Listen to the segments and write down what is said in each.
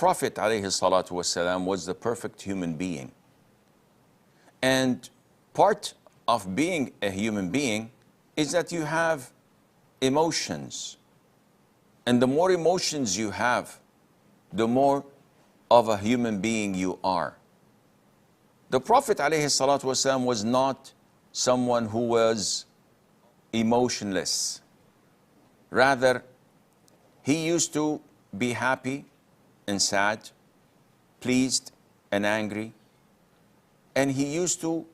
Prophet ﷺ was the perfect human being. And part of being a human being is that you have emotions. And the more emotions you have, the more of a human being you are. The Prophet ﷺ was not someone who was emotionless. Rather, he used to be happy and sad, pleased and angry, and he used to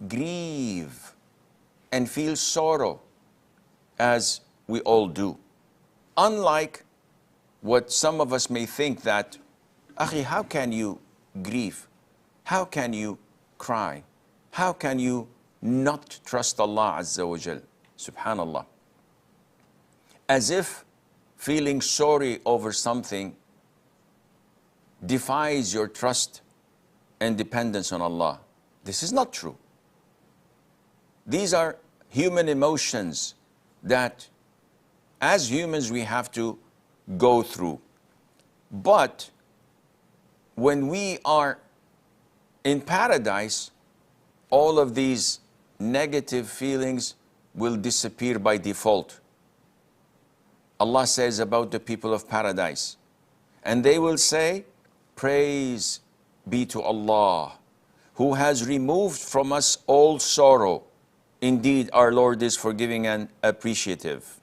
grieve and feel sorrow as we all do. Unlike what some of us may think that, Akhi, how can you grieve? How can you cry? How can you not trust Allah Azza wa Jal? Subhanallah. As if feeling sorry over something defies your trust and dependence on Allah. This is not true. These are human emotions that as humans we have to go through. But when we are in paradise, all of these negative feelings will disappear by default. Allah says about the people of paradise, and they will say, praise be to Allah, who has removed from us all sorrow. Indeed, our Lord is forgiving and appreciative.